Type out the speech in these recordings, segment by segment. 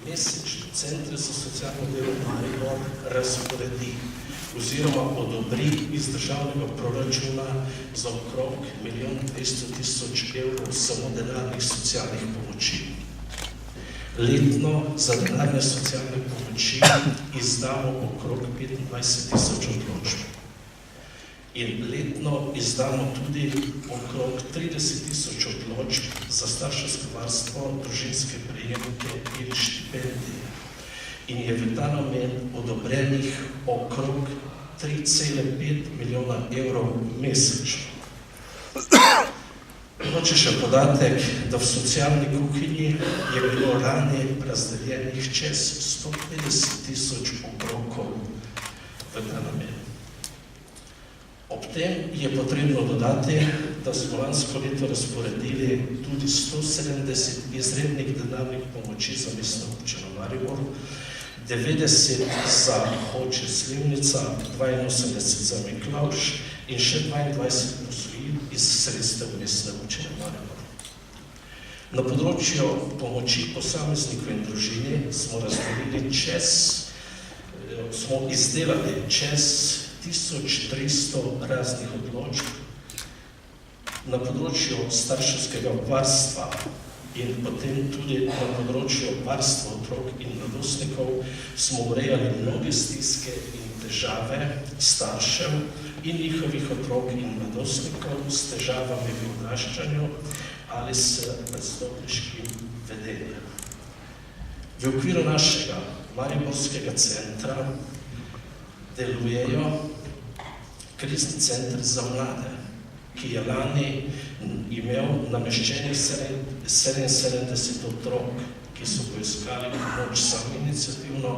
mesečni Center za socialno delo Maribor razporedi oziroma odobri iz državnega proračuna za okrog 1.200.000 evrov samo denarnih socialnih pomoči. Letno za denarne socialne pomoči izdamo okrog 25.000 odločb. In letno izdamo tudi okrog 30.000 odločb za starševsko varstvo, družinske prejemke in štipendije. In je v ta namen odobrenih okrog 3,5 milijona evrov mesečno. Mogoče še podatek, da v socialni kuhinji je bilo lani razdeljenih čez 150.000 obrokov v ta namen. Ob tem je potrebno dodati, da smo lansko leto razporedili tudi 170 izrednih denarnih pomoči za Mestno občino Maribor, 90 za Hoče Slivnica, 82 za Miklavž in še 22 posojil iz sredstev Mestne občine Maribor. Na področju pomoči posamezniku in družini smo izdelali čez 1300 raznih odločb. Na področju starševskega varstva in potem tudi na področju varstva otrok in mladostnikov smo urejali mnoge stiske in težave staršev in njihovih otrok in mladostnikov s težavami v odraščanju ali s brezdomniškim vedenjem. V okviru našega mariborskega centra delujejo krizni center za mlade, ki je lani imel nameščenih 77 otrok, ki so poiskali pomoč samoiniciativno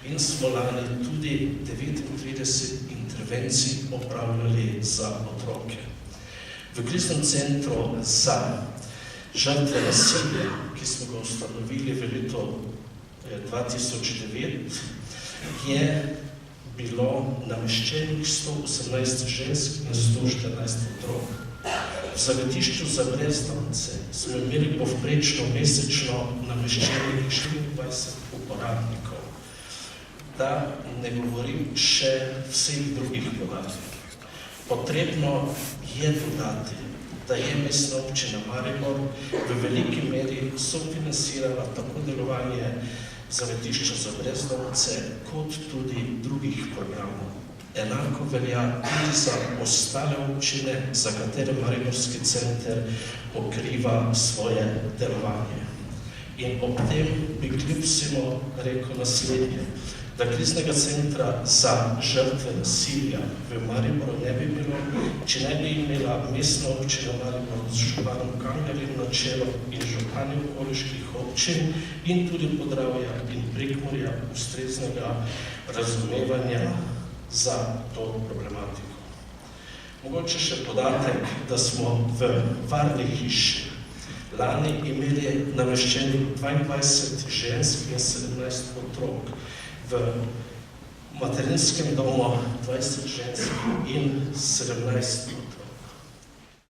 in smo lani tudi 39 intervencij opravljali za otroke. V kriznem centru za žrtve nasilja, ki smo ga ustanovili v letu 2009, je bilo nameščenih 118 žensk in 114 otrok. V zavetišču za brezdomce smo imeli povprečno mesečno nameščenih 24 uporabnikov. Da ne govorim še vseh drugih podatkov. Potrebno je dodati, da je Mestna občina Maribor v veliki meri sofinancirala tako delovanje zavetišča za brezdomce, kot tudi drugih programov. Enako velja tudi za ostale občine, za katere Mariborski center pokriva svoje delovanje. In ob tem bi kljub vsemu rekel naslednje, da kriznega centra za žrtve nasilja v Mariboru ne bi bilo, če ne bi imela Mestna občina Maribor z županom Kanglerjem na čelu in župani okoliških občin in tudi Podravja in Prekmurja ustreznega razumevanja za to problematiko. Mogoče še podatek, da smo v varni hiši lani imeli nameščenih 22 žensk in 17 otrok, v materinskem domu 20 žensk in 17